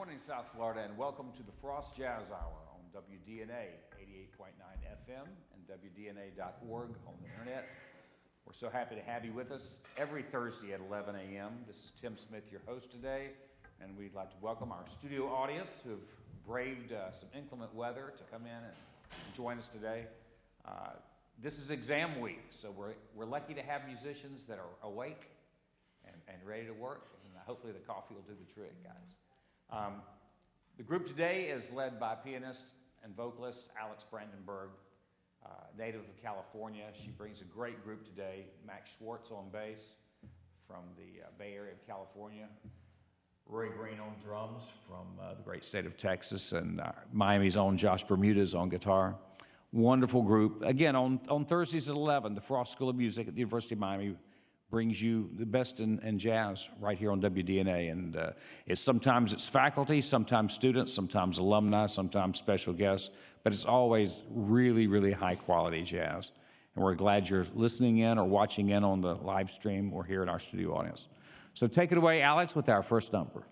morning, South Florida, and welcome to the Frost Jazz Hour on WDNA 88.9 FM and WDNA.org on the internet. We're so happy to have you with us every Thursday at 11 a.m. This is Tim Smith, your host today, and we'd like to welcome our studio audience who have braved some inclement weather to come in and join us today. This is exam week, so we're lucky to have musicians that are awake and ready to work, and hopefully the coffee will do the trick, guys. The group today is led by pianist and vocalist Alex Brandenberg, native of California. She brings a great group today. Max Schwartz on bass from the Bay Area of California. Roy Green on drums from the great state of Texas, and Miami's own Josh Bermudez on guitar. Wonderful group. Again, on Thursdays at 11, the Frost School of Music at the University of Miami brings you the best in jazz right here on WDNA. And sometimes it's faculty, sometimes students, sometimes alumni, sometimes special guests, but it's always really, really high quality jazz. And we're glad you're listening in or watching in on the live stream or here in our studio audience. So take it away, Alex, with our first number.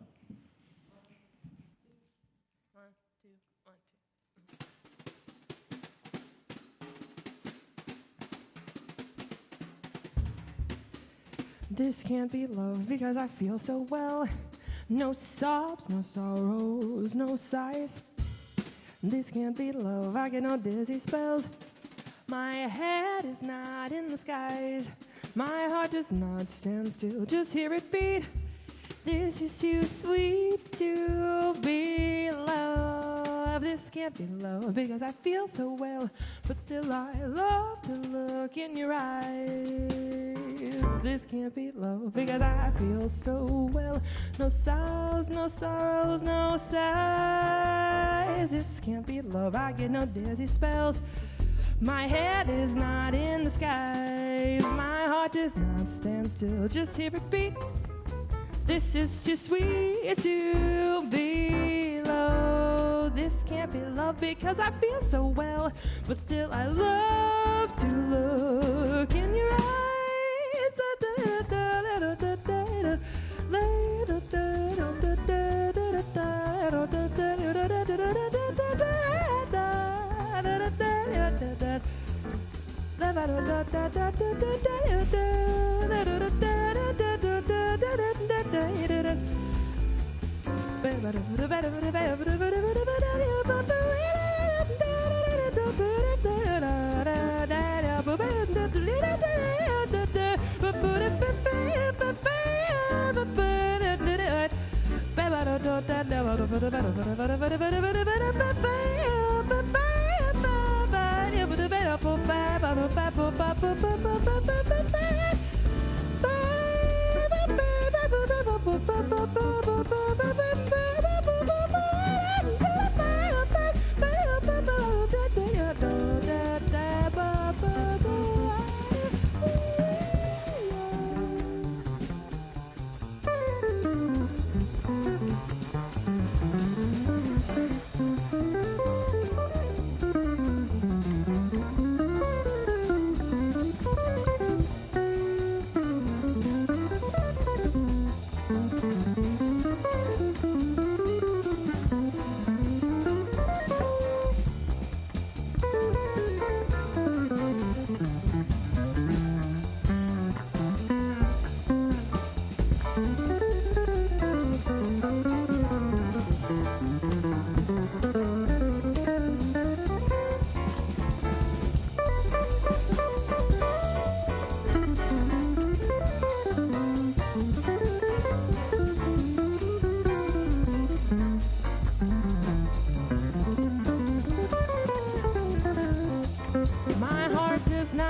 This can't be love because I feel so well. No sobs, no sorrows, no sighs. This can't be love, I get no dizzy spells. My head is not in the skies. My heart does not stand still, just hear it beat. This is too sweet to be love. This can't be love because I feel so well, but still I love to look in your eyes. This can't be love because I feel so well. No sighs, no sorrows, no sighs. This can't be love, I get no dizzy spells. My head is not in the skies. My heart does not stand still, just hear it beat. This is too sweet to be love. This can't be love because I feel so well, but still I love to look in your eyes.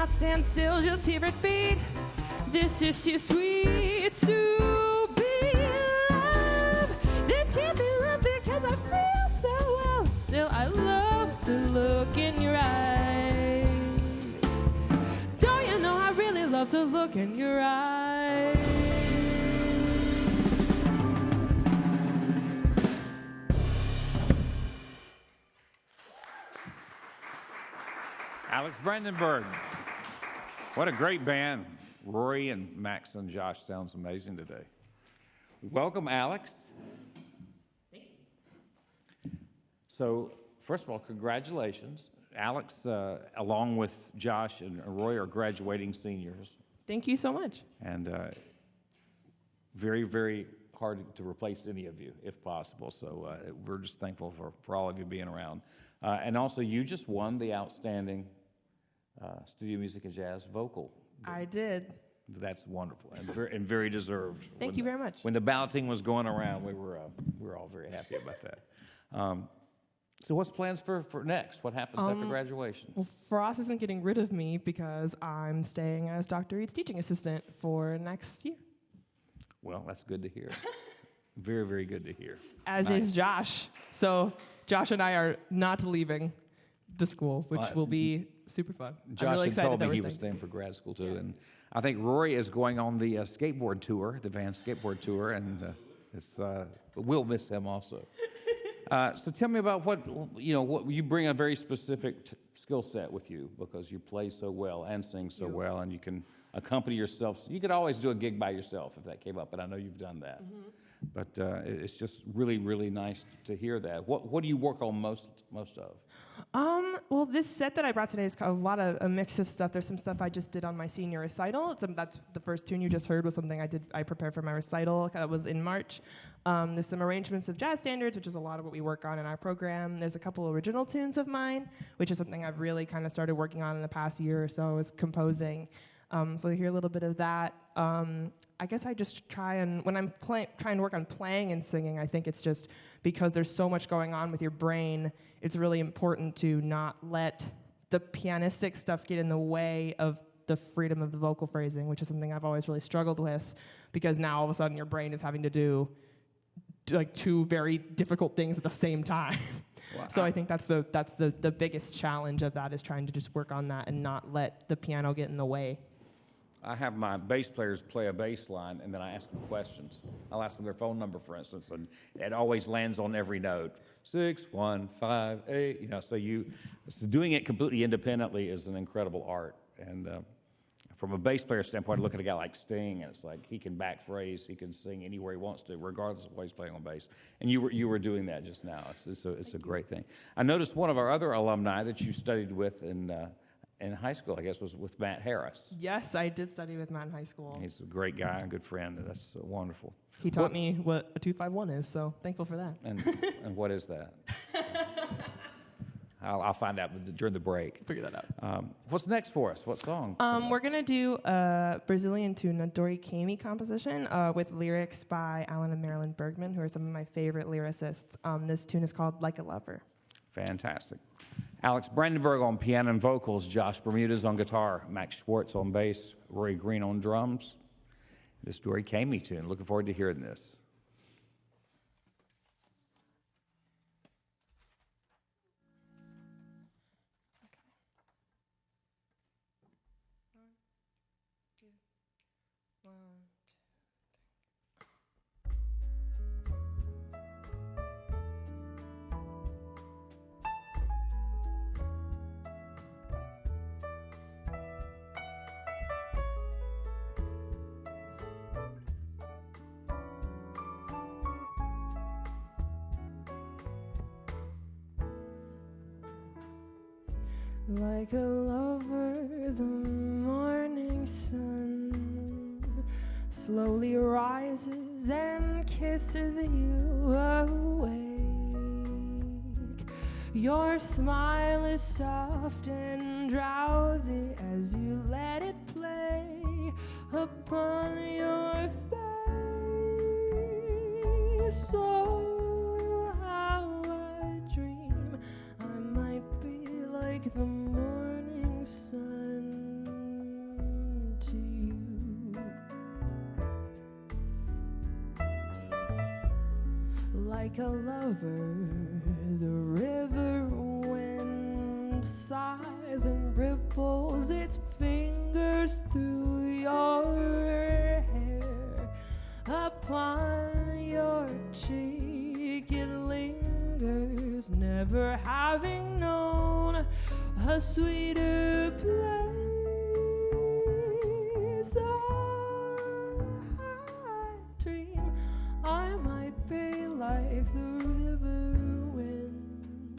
Stand still, just hear it beat. This is too sweet to be love. This can't be love because I feel so well. Still, I love to look in your eyes. Don't you know I really love to look in your eyes? Alex Brandenberg. What a great band. Rory and Max and Josh sounds amazing today. Welcome, Alex. Thank you. So, first of all, congratulations. Alex, along with Josh and Roy, are graduating seniors. Thank you so much. And very, very hard to replace any of you, if possible. So we're just thankful for all of you being around. And also, you just won the Outstanding Studio Music and Jazz Vocal. I did. That's wonderful and very deserved. Thank you very much. When the balloting was going around, we were all very happy about that. So what's plans for next? What happens after graduation? Well, Frost isn't getting rid of me because I'm staying as Dr. Reed's teaching assistant for next year. Well, that's good to hear. Very, very good to hear. As nice. is Josh. So Josh and I are not leaving the school, which will be super fun. Josh I'm really excited told me that he we're was staying. staying for grad school too, and I think Rory is going on the skateboard tour, the Van skateboard tour, and we'll miss him also. So tell me about what you bring a very specific skill set with you because you play so well and sing so well, and you can accompany yourself. So you could always do a gig by yourself if that came up, and I know you've done that. Mm-hmm. But it's just really, really nice to hear that. What do you work on most of? Well, this set that I brought today is a lot of a mix of stuff. There's some stuff I just did on my senior recital. That's the first tune you just heard was something I prepared for my recital. That was in March. There's some arrangements of jazz standards, which is a lot of what we work on in our program. There's a couple original tunes of mine, which is something I've really kind of started working on in the past year or so. I was composing. So you hear a little bit of that. I guess I just try and, when I'm trying to work on playing and singing, I think it's just because there's so much going on with your brain, it's really important to not let the pianistic stuff get in the way of the freedom of the vocal phrasing, which is something I've always really struggled with, because now all of a sudden your brain is having to do like two very difficult things at the same time. Wow. So I think that's the biggest challenge of that, is trying to just work on that and not let the piano get in the way. I have my bass players play a bass line, and then I ask them questions. I'll ask them their phone number, for instance, and it always lands on every note. 6, 1, 5, 8. So doing it completely independently is an incredible art. And from a bass player standpoint, I look at a guy like Sting, and it's like he can back phrase, he can sing anywhere he wants to, regardless of what he's playing on bass. And you were doing that just now. It's a great thing. I noticed one of our other alumni that you studied with in high school, I guess, was with Matt Harris. Yes, I did study with Matt in high school. He's a great guy, a good friend. That's wonderful. He taught me what a 2-5-1 is, so thankful for that. And what is that? I'll find out during the break. Figure that out. What's next for us? What song? We're going to do a Brazilian tune, a Dori Caymmi composition with lyrics by Alan and Marilyn Bergman, who are some of my favorite lyricists. This tune is called Like a Lover. Fantastic. Alex Brandenberg on piano and vocals, Josh Bermudez on guitar, Max Schwartz on bass, Roy Green on drums. This Dori Caymmi tune. Looking forward to hearing this. Like a lover, the morning sun slowly rises and kisses you awake. Your smile is soft and drowsy as you let it play upon your face. So how I dream I might be like the morning sun to you. Like a lover, the river wind sighs and ripples its fingers through your hair. Upon your cheek it lingers, never having known a sweeter place. I dream I might be like the river wind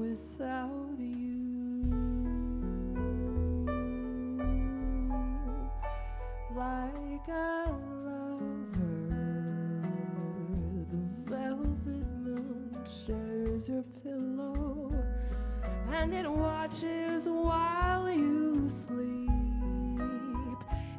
without you. Like a lover, the velvet moon shares your pillow, and it watches while you sleep.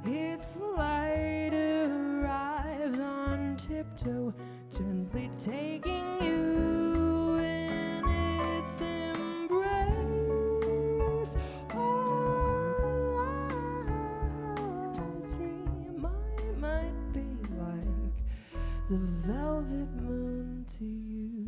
Its light arrives on tiptoe, gently taking you in its embrace. Oh, I dream I might be like the velvet moon to you.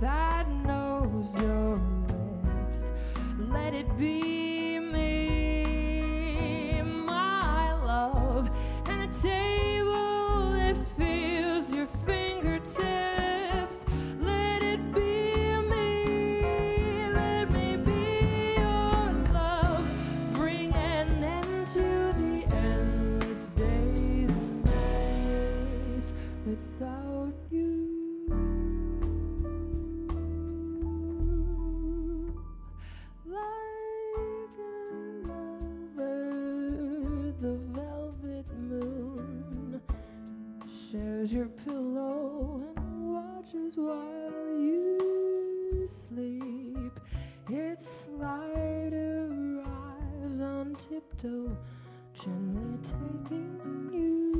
That knows your lips, let it be me, my love, and a table that feels your fingertips. Let it be me, let me be your love, bring an end to the endless days and nights without you. Your pillow and watches while you sleep. Its light arrives on tiptoe, gently taking you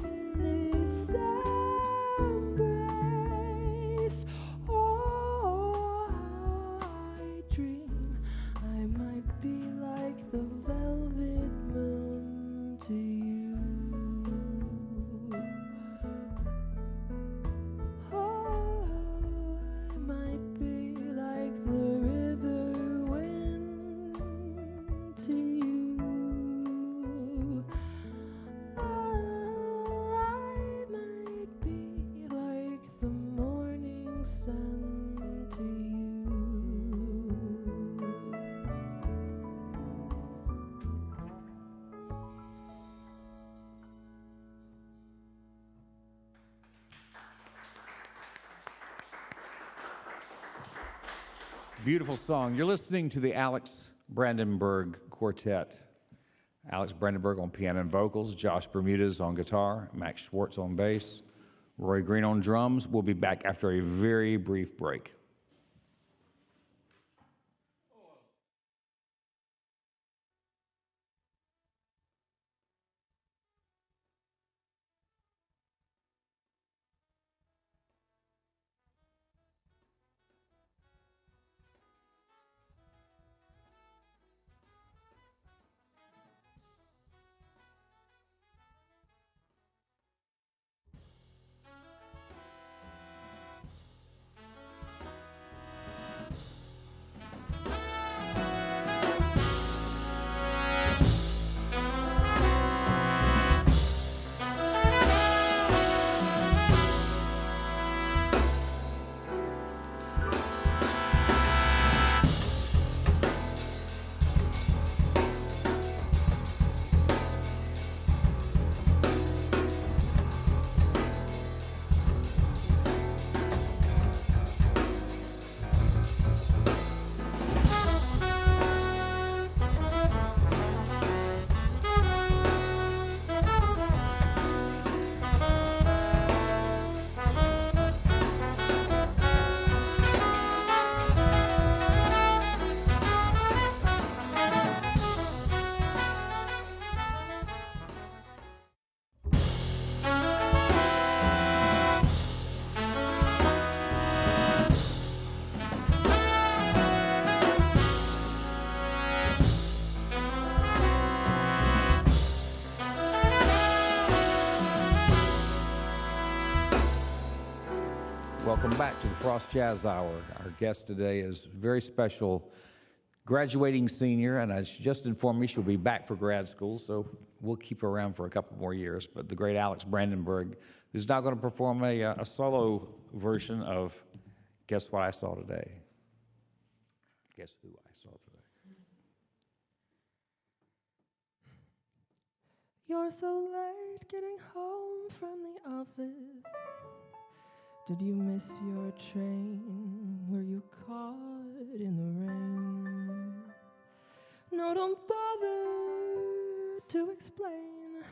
in its embrace. Oh, I dream I might be like the velvet moon to you. Beautiful song. You're listening to the Alex Brandenberg Quartet. Alex Brandenberg on piano and vocals, Josh Bermudez on guitar, Max Schwartz on bass, Roy Green on drums. We'll be back after a very brief break. Welcome back to the Frost Jazz Hour. Our guest today is a very special graduating senior, and as she just informed me, she'll be back for grad school, so we'll keep her around for a couple more years. But the great Alex Brandenberg, who's now going to perform a solo version of Guess What I Saw Today. Guess Who I Saw Today. You're so late getting home from the office. Did you miss your train? Were you caught in the rain? No, don't bother to explain.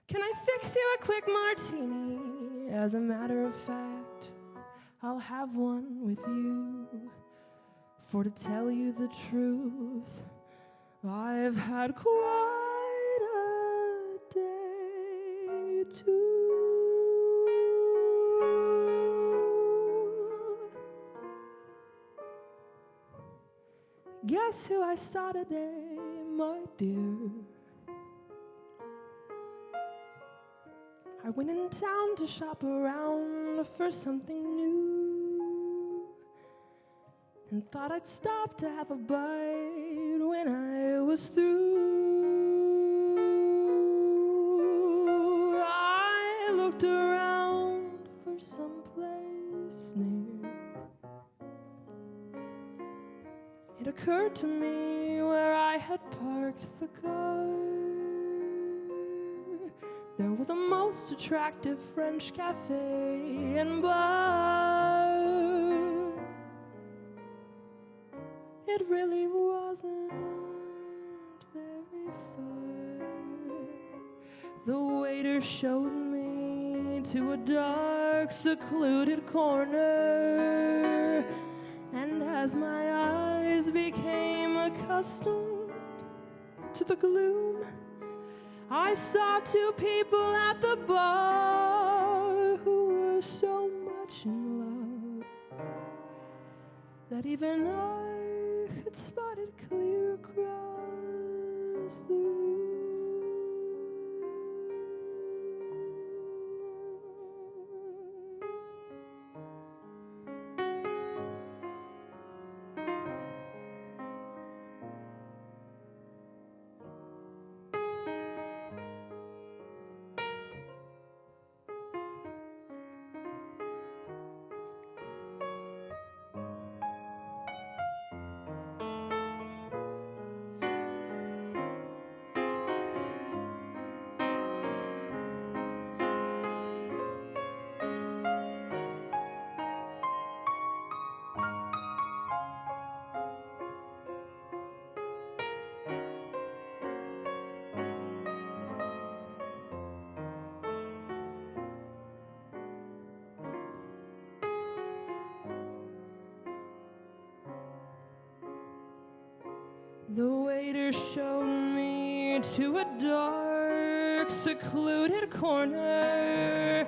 Can I fix you a quick martini? As a matter of fact, I'll have one with you. For to tell you the truth, I've had quite a day too. Guess who I saw today, my dear? I went in town to shop around for something new, and thought I'd stop to have a bite when I was through. I looked around for someplace near. It occurred to me where I had parked the car. There was a most attractive French cafe and bar. It really wasn't very far. The waiter showed me to a dark, secluded corner, and as my eyes became accustomed to the gloom, I saw two people at the bar who were so much in love that even I could spot it clear across the room. The waiter showed me to a dark, secluded corner,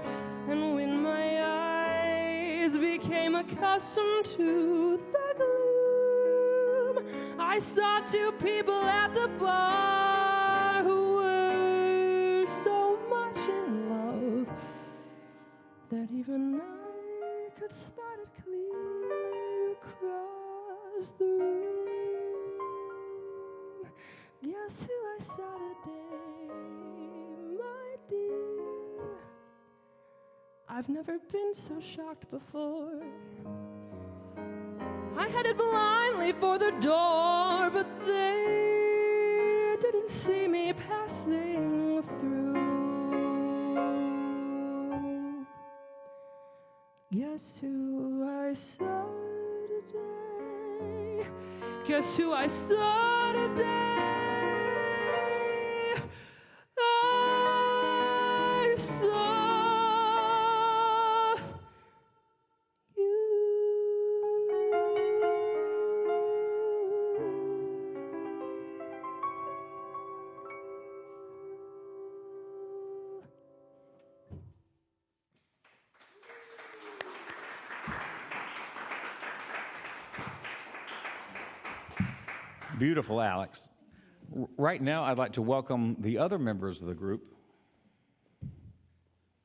and when my eyes became accustomed to the gloom, I saw two people at the bar who were so much in love that even I could spot it clear across the room. Guess who I saw today, my dear? I've never been so shocked before. I headed blindly for the door, but they didn't see me passing through. Guess who I saw today? Guess who I saw today? I saw you. Beautiful, Alex. Right now, I'd like to welcome the other members of the group.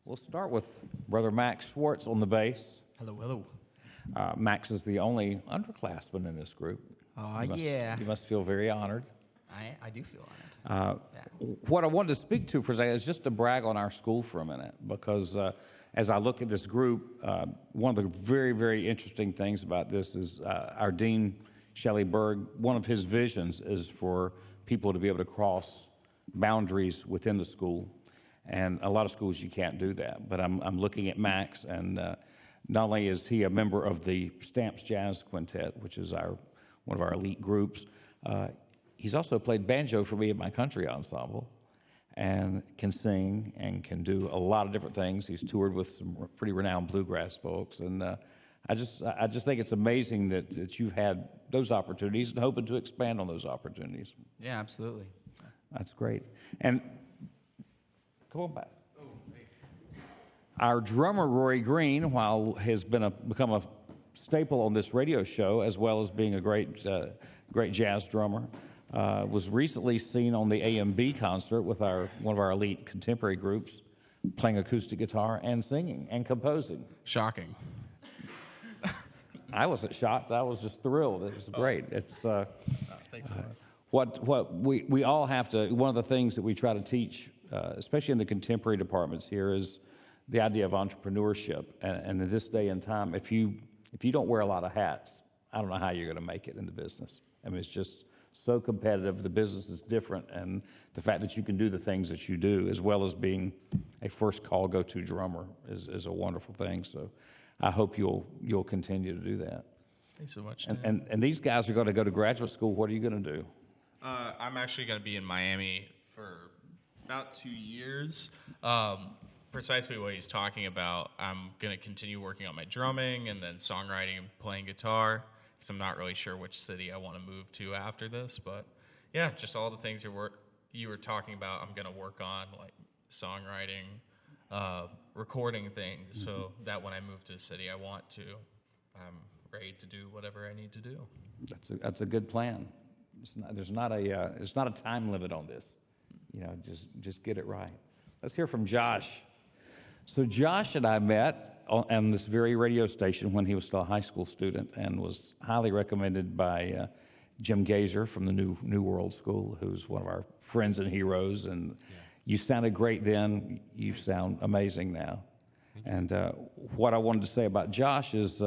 We'll start with Brother Max Schwartz on the bass, Hello, hello. Max is the only underclassman in this group. Oh, You must feel very honored. I do feel honored. What I wanted to speak to for a second is just to brag on our school for a minute, because as I look at this group, one of the very, very interesting things about this is our Dean, Shelley Berg, one of his visions is for people to be able to cross boundaries within the school. And a lot of schools you can't do that. But I'm looking at Max, and not only is he a member of the Stamps Jazz Quintet, which is one of our elite groups, he's also played banjo for me in my country ensemble, and can sing and can do a lot of different things. He's toured with some pretty renowned bluegrass folks, and I just think it's amazing that you've had those opportunities and hoping to expand on those opportunities. Yeah, absolutely. That's great. And come on back. Our drummer, Rory Green, while has become a staple on this radio show, as well as being a great jazz drummer, was recently seen on the AMB concert with one of our elite contemporary groups, playing acoustic guitar and singing and composing. Shocking. I wasn't shocked. I was just thrilled. It was great. It's Thanks so much. what we all have to. One of the things that we try to teach, especially in the contemporary departments here, is the idea of entrepreneurship. And in this day and time, if you don't wear a lot of hats, I don't know how you're going to make it in the business. I mean, it's just so competitive. The business is different, and the fact that you can do the things that you do, as well as being a first call go-to drummer, is a wonderful thing. So I hope you'll continue to do that. Thanks so much. And these guys are going to go to graduate school. What are you going to do? I'm actually going to be in Miami for about 2 years. Precisely what he's talking about. I'm going to continue working on my drumming and then songwriting and playing guitar, because I'm not really sure which city I want to move to after this. But yeah, just all the things you were talking about, I'm going to work on, like songwriting, recording things, so that when I move to the city I want to, I'm ready to do whatever I need to do. That's a good plan. There's not a time limit on this. You know, just get it right. Let's hear from Josh. So Josh and I met on this very radio station when he was still a high school student, and was highly recommended by Jim Gazer from the New World School, who's one of our friends and heroes. And you sounded great then. You sound amazing now. And what I wanted to say about Josh is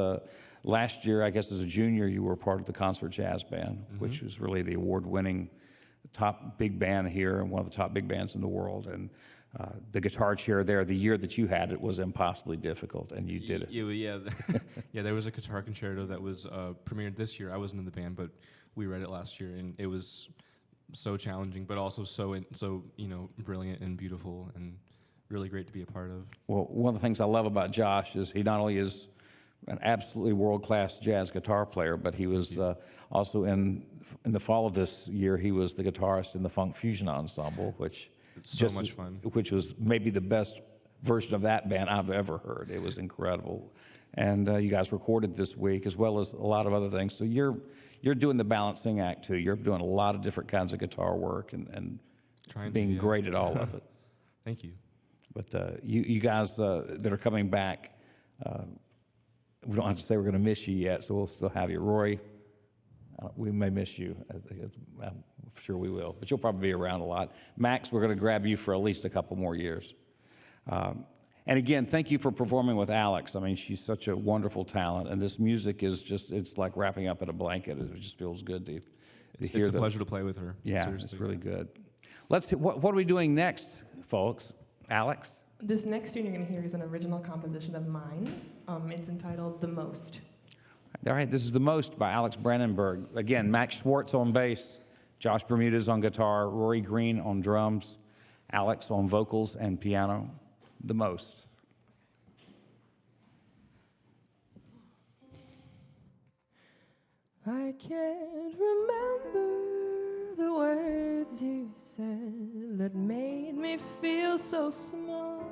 last year, I guess as a junior, you were part of the concert jazz band, which was really the award-winning top big band here and one of the top big bands in the world. And the guitar chair there, the year that you had it was impossibly difficult, and you did it. Yeah, there was a guitar concerto that was premiered this year. I wasn't in the band, but we read it last year, and it was so challenging, but also so brilliant and beautiful, and really great to be a part of. Well, one of the things I love about Josh is he not only is an absolutely world-class jazz guitar player, but he was also in the fall of this year, he was the guitarist in the Funk Fusion Ensemble, which It's so much fun. Which was maybe the best version of that band I've ever heard. It was incredible. And you guys recorded this week, as well as a lot of other things. So you're doing the balancing act, too. You're doing a lot of different kinds of guitar work and being great at all of it. Thank you. But you guys that are coming back, we don't have to say we're going to miss you yet, so we'll still have you. Roy, we may miss you. I'm sure we will, but you'll probably be around a lot. Max, we're going to grab you for at least a couple more years. And again, thank you for performing with Alex. I mean, she's such a wonderful talent, and this music is it's like wrapping up in a blanket. It just feels good to hear. It's a pleasure to play with her. Yeah, seriously. it's really good. What are we doing next, folks? Alex? This next tune you're going to hear is an original composition of mine. It's entitled The Most. All right, this is The Most by Alex Brandenberg. Again, Max Schwartz on bass, Josh Bermudez on guitar, Rory Green on drums, Alex on vocals and piano. The Most. I can't remember the words you said that made me feel so small.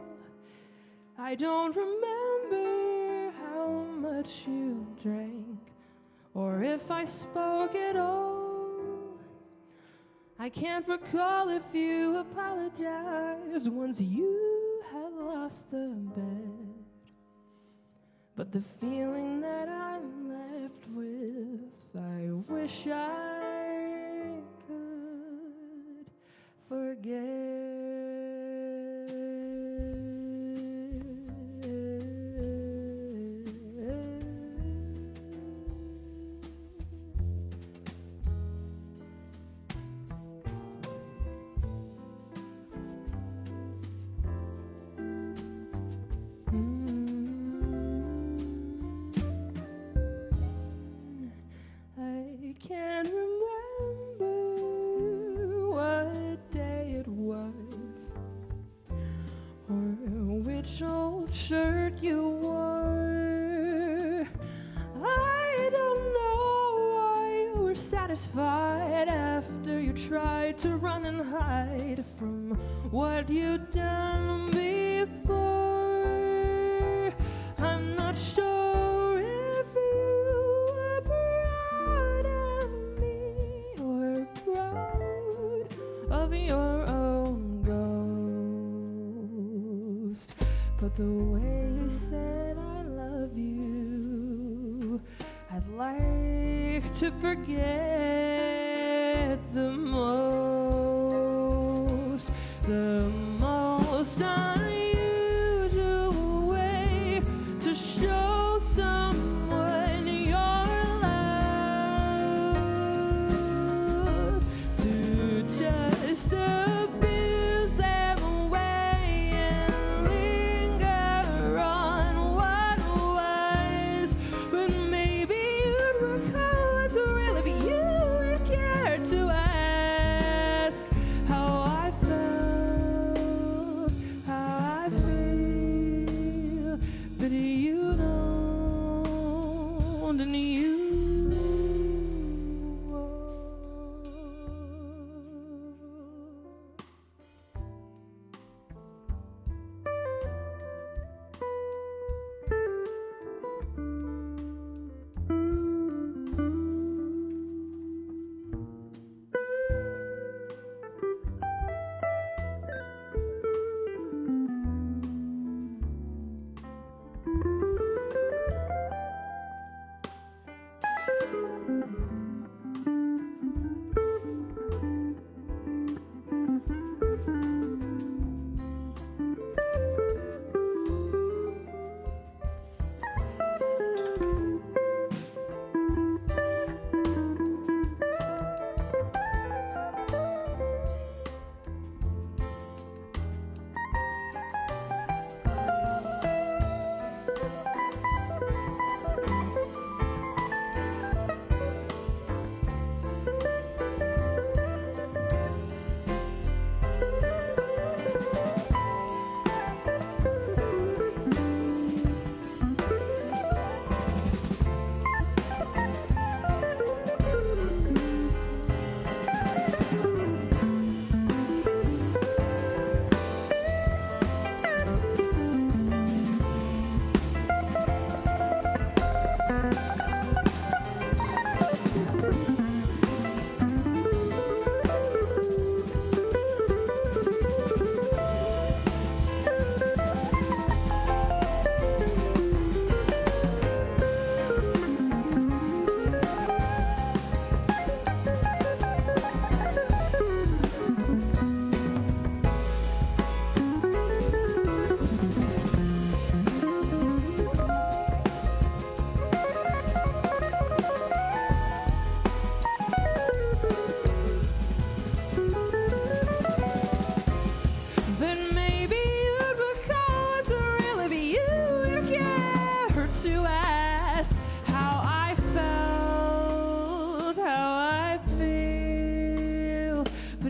I don't remember how much you drank, or if I spoke at all. I can't recall if you apologized once you had lost the bet. but the feeling that I'm left with, I wish I could forget. I can't remember what day it was, or which old shirt you wore. I don't know why you were satisfied after you tried to run and hide from what you'd done before. I'm not sure if you were proud of me or proud of your own ghost, but the way you said I love you, I'd like to forget the most unusual way to show someone your love, to just abuse them away and linger on what was. But maybe you'd recall it's really be you and care to ask how I felt, how I feel, but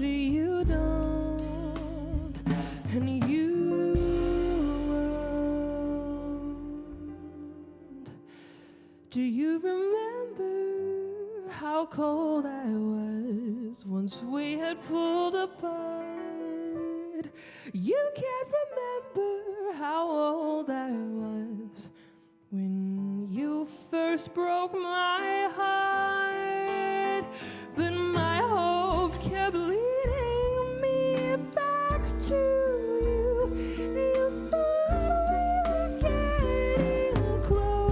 you don't, and you won't. Do you remember how cold I was once we had pulled apart? You can't remember how old I was when you first broke my heart. But my hope kept leading me back to you. You thought we were getting close.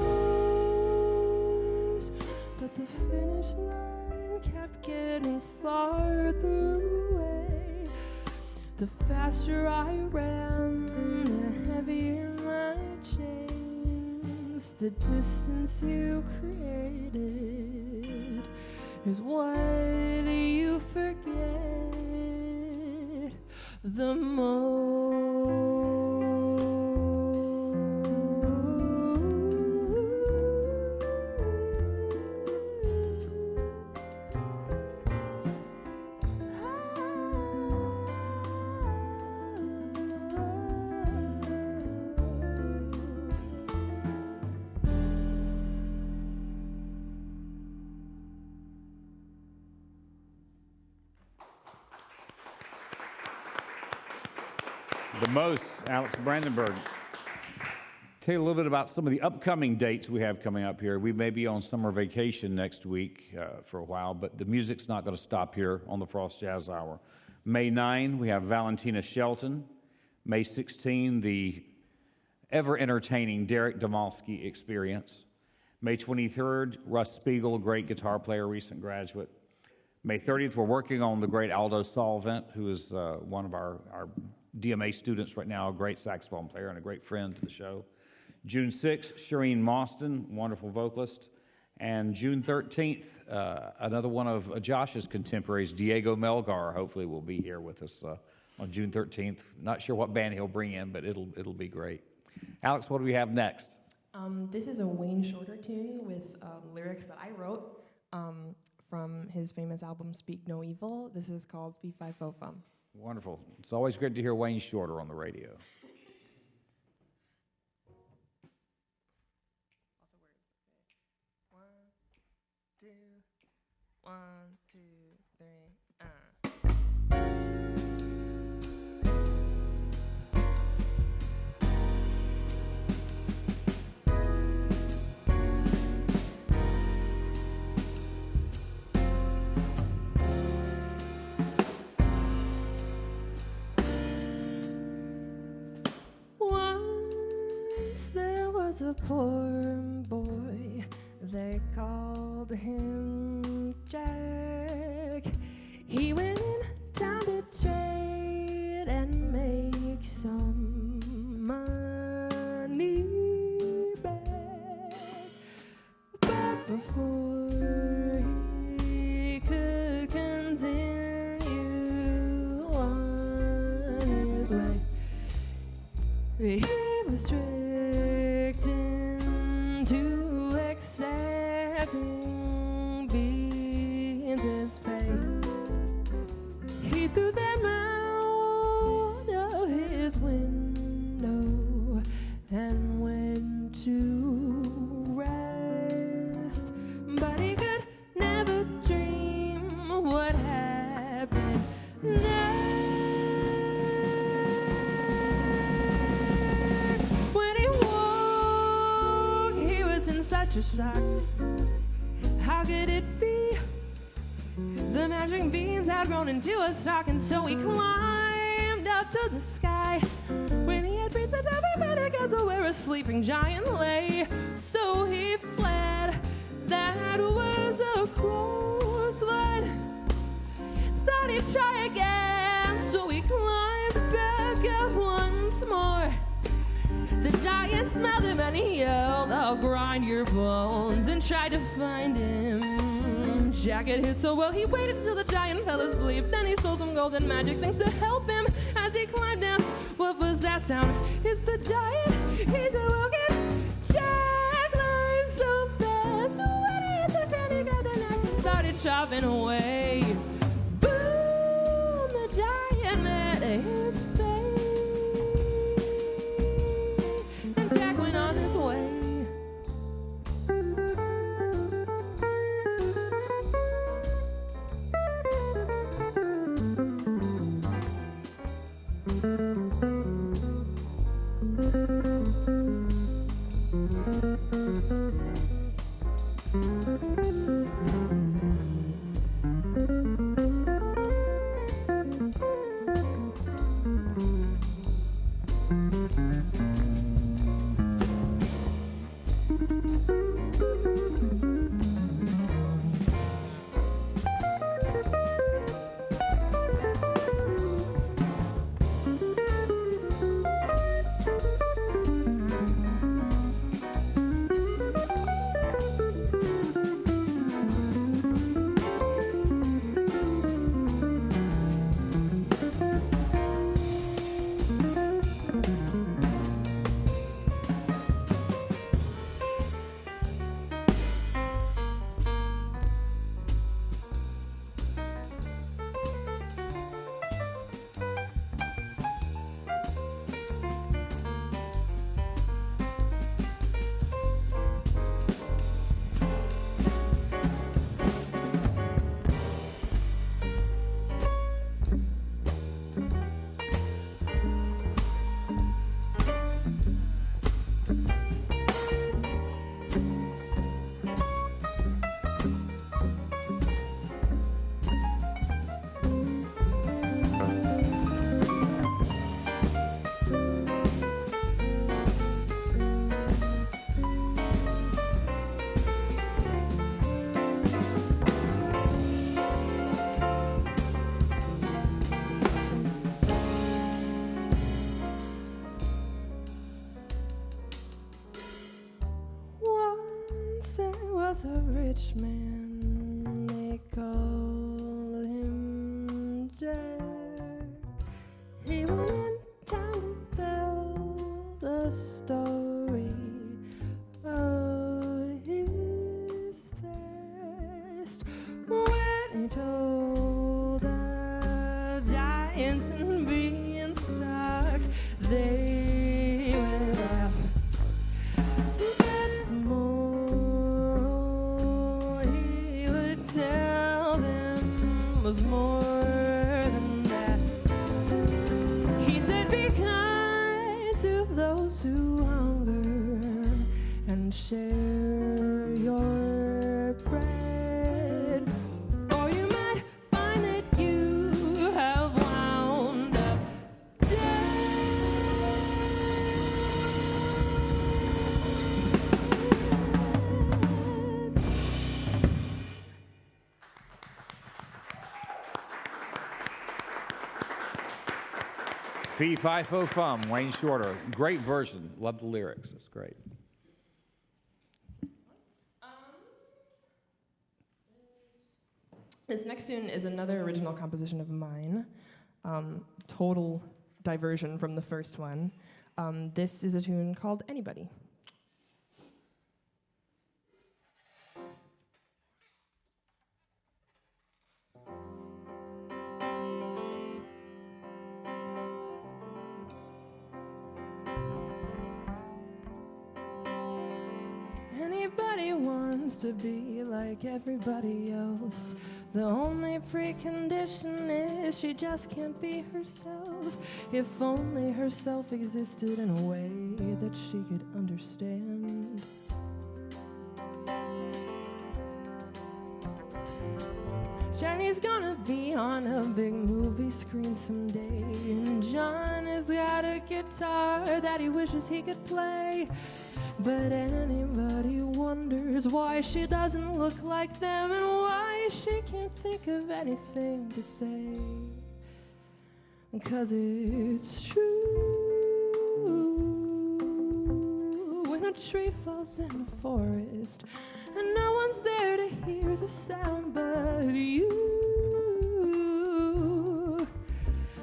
faster I ran, the heavier my chains. The distance you created is what you forget the most. The most, Alex Brandenberg. Tell you a little bit about some of the upcoming dates we have coming up here. We may be on summer vacation next week for a while, but the music's not going to stop here on the Frost Jazz Hour. May 9, we have Valentina Shelton. May 16, the ever-entertaining Derek Demalski Experience. May 23rd, Russ Spiegel, great guitar player, recent graduate. May 30th, we're working on the great Aldo Solvent, who is one of our DMA students right now, a great saxophone player and a great friend to the show. June 6th, Shireen Mostyn, wonderful vocalist. And June 13th, another one of Josh's contemporaries, Diego Melgar, hopefully will be here with us on June 13th. Not sure what band he'll bring in, but it'll be great. Alex, what do we have next? This is a Wayne Shorter tune with lyrics that I wrote from his famous album Speak No Evil. This is called Fee Fi Fo Fum. Wonderful. It's always good to hear Wayne Shorter on the radio. One, two, three. Once there was a poor boy, they called him Jack. He went in town to trade and make some money back. But before he could continue on his way, he was tricked into accepting beans as pay. He threw them out of his window and went to rest, but he could never dream what happened next. When he woke, he was in such a shock. How could it be? The magic beans had grown into a stalk, and so he climbed up to the sky. When he had reached the top, he better get to where a sleeping giant lay. So he fled. That was a close line. Thought he'd try again, so he climbed back up once more. The giant smelled him and he yelled, "I'll grind your bones," and tried to find him. Jack had hit so well, he waited until the giant fell asleep. Then he stole some golden magic things to help him as he climbed down. What was that sound? It's the giant, he's awoken. Jack climbed so fast. When he hit the ground, he grabbed an axe and started chopping away. Boom! The giant met his fate, and Jack went on his way. rich man, they call him Jack. He went in town to tell the story of his past. When he told the giants and beanstalks, they would laugh. But the moral he would tell them was more than that. He said, be kind to those who hunger and share your bread, or you might find that you have wound up dead. Fee Fi Fo Fum, Wayne Shorter. Great version. Love the lyrics. That's great. This next tune is another original composition of mine. Total diversion from the first one. This is a tune called Anybody. Anybody wants to be like everybody else. The only precondition is she just can't be herself. If only herself existed in a way that she could understand. Jenny's gonna be on a big movie screen someday, and John has got a guitar that he wishes he could play. But anybody wonders why she doesn't look like them and why she can't think of anything to say. 'Cause it's true, when a tree falls in the forest and no one's there to hear the sound but you,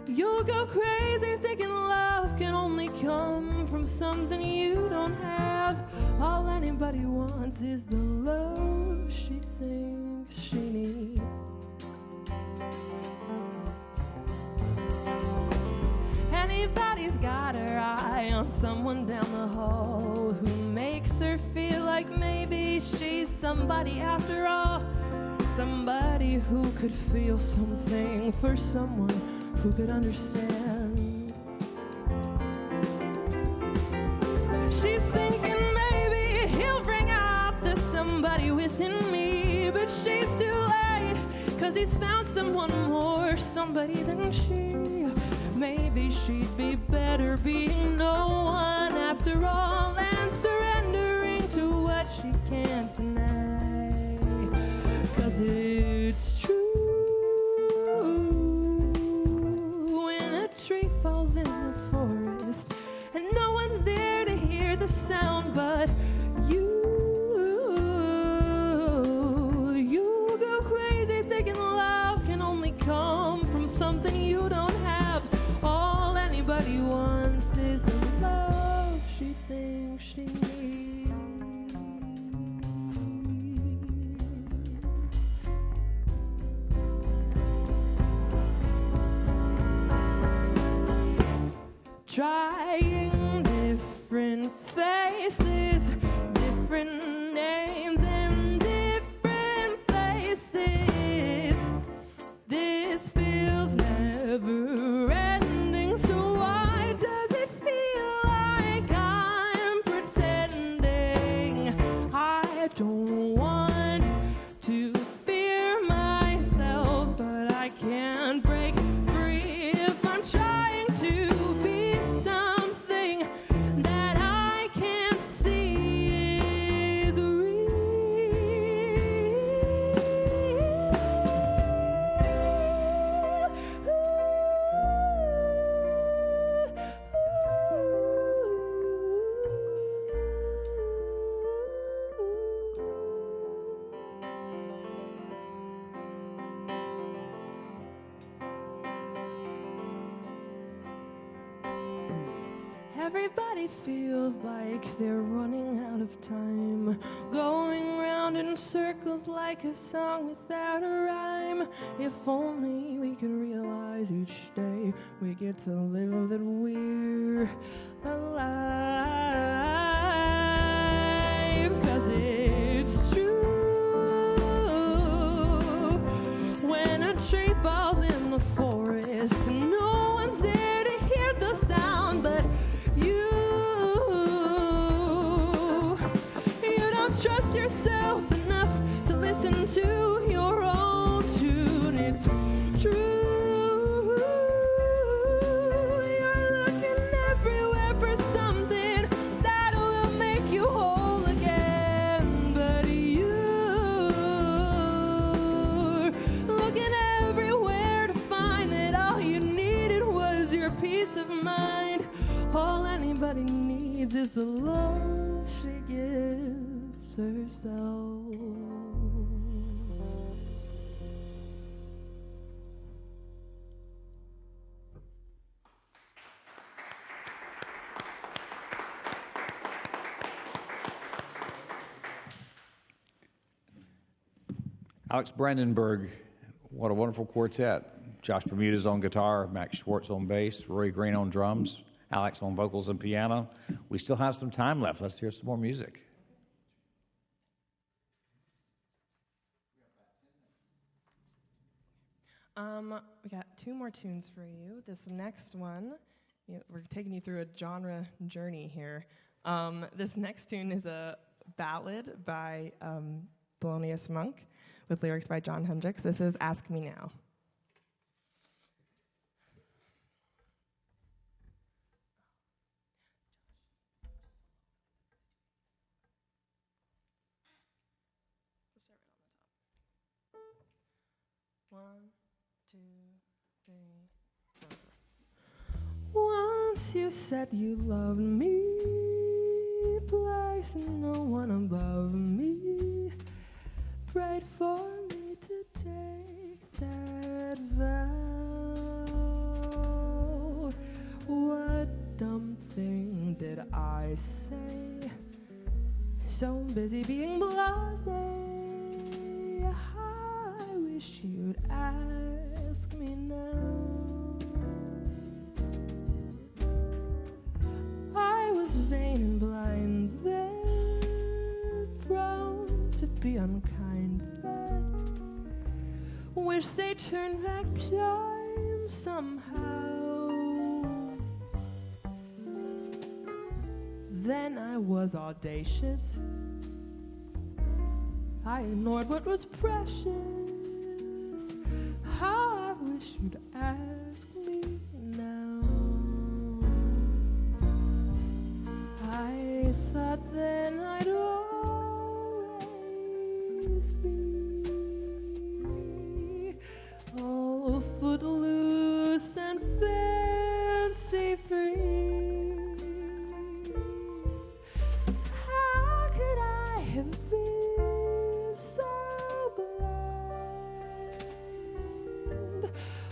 you'll go crazy thinking love can only come from something you don't have. All anybody wants is the love she thinks she needs. Anybody's got her eye on someone down the hall who makes her feel like maybe she's somebody after all. Somebody who could feel something for someone who could understand. She's thinking maybe he'll bring out the somebody within me, but she's too late, 'cause he's found someone more somebody than she. Maybe she'd be better being no one after all and surrendering to what she can't deny. 'Cause it's true, when a tree falls in the forest and no one's there to hear the sound but you, you go crazy thinking love can only come from something you don't have. All anybody wants is the love she thinks she needs. Everybody feels like they're running out of time, going round in circles like a song without a rhyme. If only we could realize each day we get to live that we're alive. 'Cause it's true, when a tree falls in the forest, no one's there to hear the sound but you. You don't trust yourself enough to listen to your own tune. It's true. You're looking everywhere for something that will make you whole again, but you're looking everywhere to find that all you needed was your peace of mind. All anybody needs is the love she gives herself. Alex Brandenberg, what a wonderful quartet. Josh Bermuda's on guitar, Max Schwartz on bass, Roy Green on drums, Alex on vocals and piano. We still have some time left. Let's hear some more music. We got 2 more tunes for you. This next one, we're taking you through a genre journey here. This next tune is a ballad by Thelonious Monk with lyrics by John Hendricks. This is Ask Me Now. One, two, three, four. Once you said you loved me, placing no one above me, prayed for me to take that vow. What dumb thing did I say? So busy being blasé. I wish you'd ask me now. I was vain and blind then, prone to be unkind then. Wish they turned back time somehow. Then I was audacious. I ignored what was precious. How I wish you'd ask me now. I thought then I'd always be oh, footloose and fancy free. How could I have been so blind?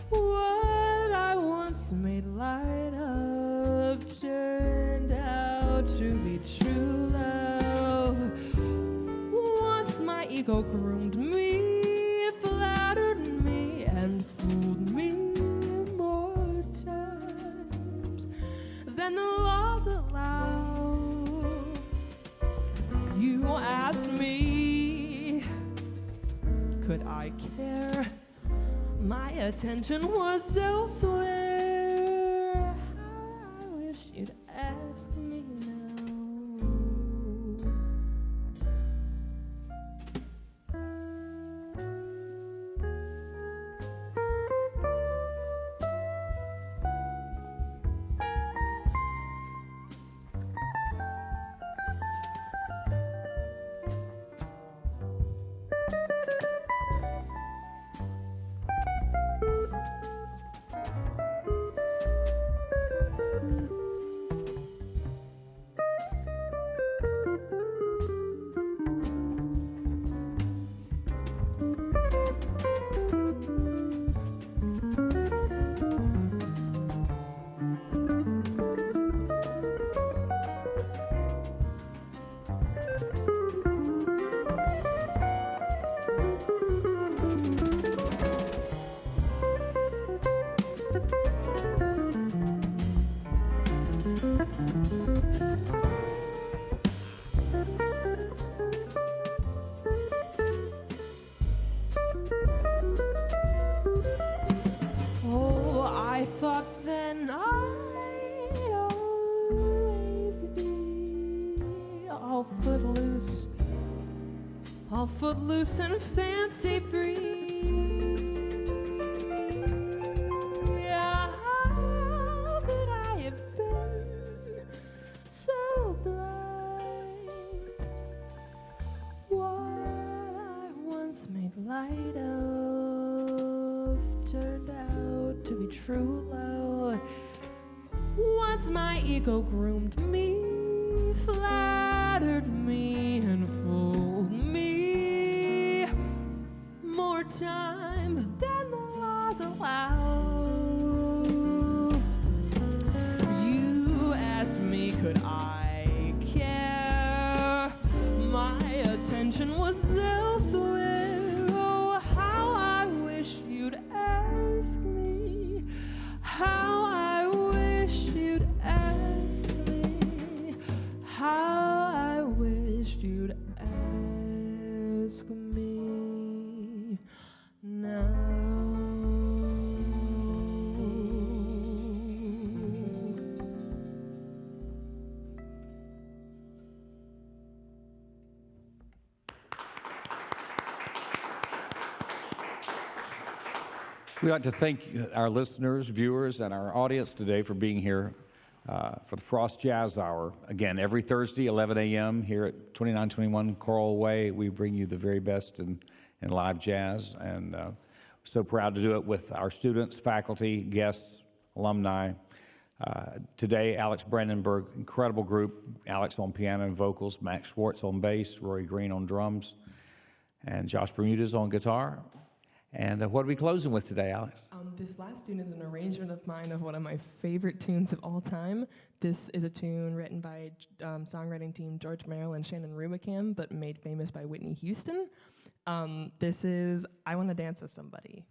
What I once made light of turned out to be true love. Once my ego groomed me, flattered me, and fooled me more times than the laws allow. You asked me, could I care? My attention was elsewhere. I wish you'd ask me now. Oh, I thought then I'd always be all footloose and fancy free. Yeah, how could I have been so blind? What I once made light of turned out to be true love. Once my ego groomed me, flattered me, and fooled me more times than the laws allow. You asked me, could I care? My attention was elsewhere. Oh, how I wish you'd ask me. How I wish you'd ask me. How I wished you'd ask me now. We'd like to thank our listeners, viewers, and our audience today for being here for the Frost Jazz Hour. Again, every Thursday, 11 a.m. here at 2921 Coral Way. We bring you the very best in live jazz, and so proud to do it with our students, faculty, guests, alumni. Today, Alex Brandenberg, incredible group. Alex on piano and vocals, Max Schwartz on bass, Rory Green on drums, and Josh Bermudez on guitar. And what are we closing with today, Alex? This last tune is an arrangement of mine of one of my favorite tunes of all time. This is a tune written by songwriting team George Merrill and Shannon Rubicam, but made famous by Whitney Houston. This is I Want to Dance with Somebody.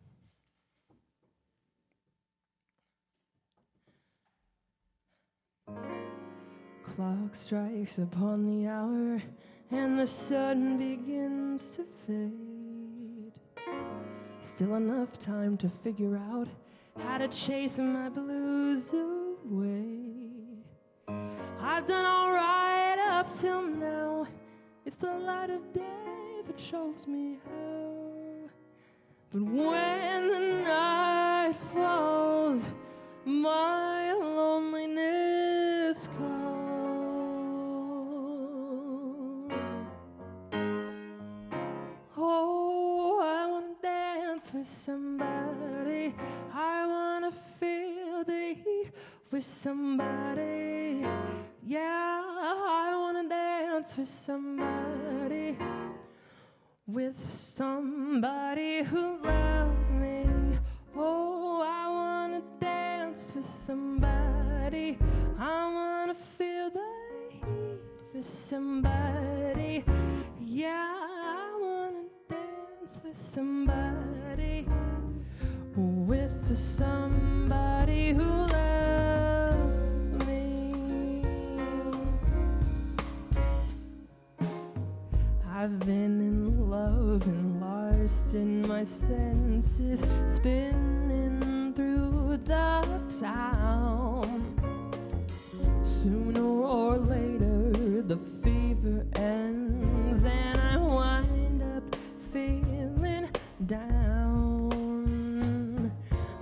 Clock strikes upon the hour and the sun begins to fade. Still enough time to figure out how to chase my blues away. I've done all right up till now. It's the light of day that shows me how. But when the night falls, my loneliness calls. With somebody, I wanna feel the heat with somebody. Yeah, I wanna dance with somebody who loves me. Oh, I wanna dance with somebody. I wanna feel the heat with somebody. Yeah, I wanna dance with somebody who loves me. I've been in love and lost in my senses, spinning through the town. Sooner or later the fever ends and I wind up feeling down.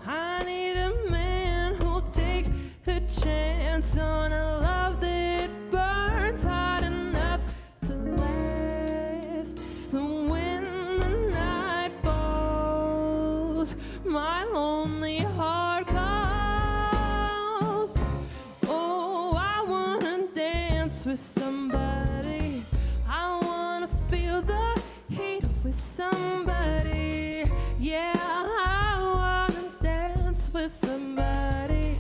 I need a man who'll take a chance on a love that burns hot enough to last. And when the night falls, my lonely heart calls. Oh, I wanna dance with somebody. I wanna feel the heat with somebody. Yeah, I wanna dance with somebody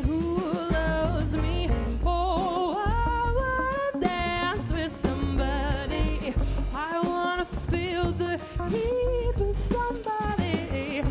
who loves me. Oh, I wanna dance with somebody. I wanna feel the heat with somebody.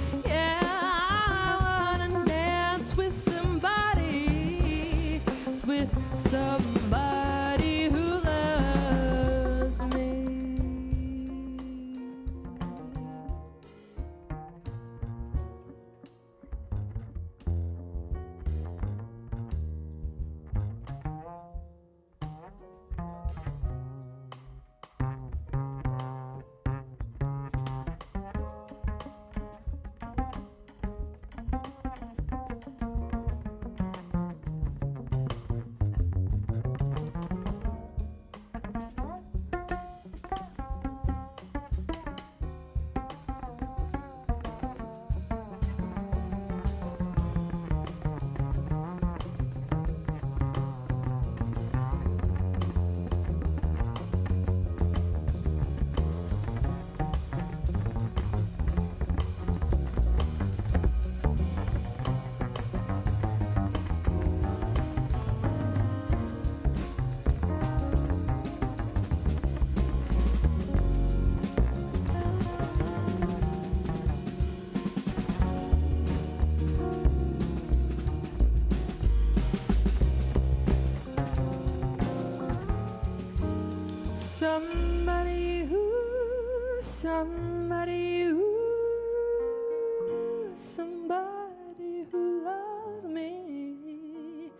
somebody who loves me,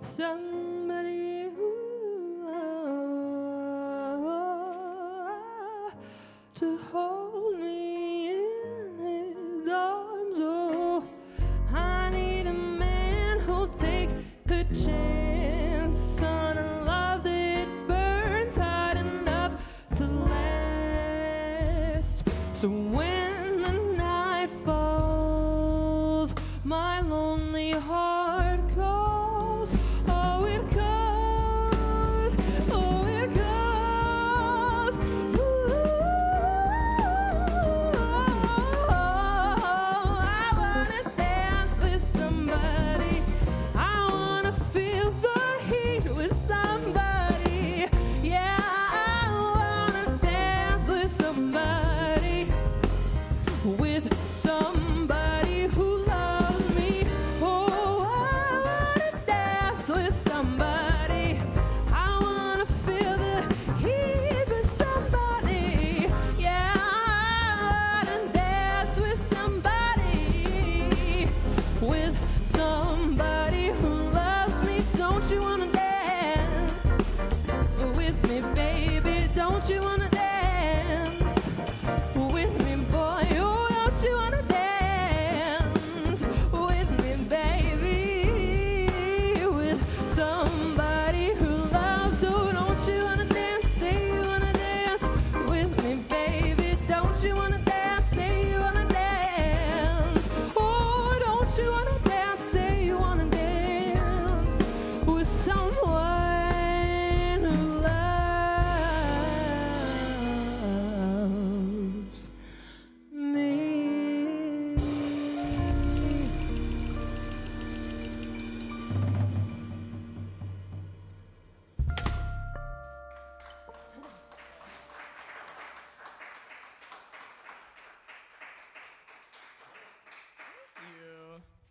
somebody who to hold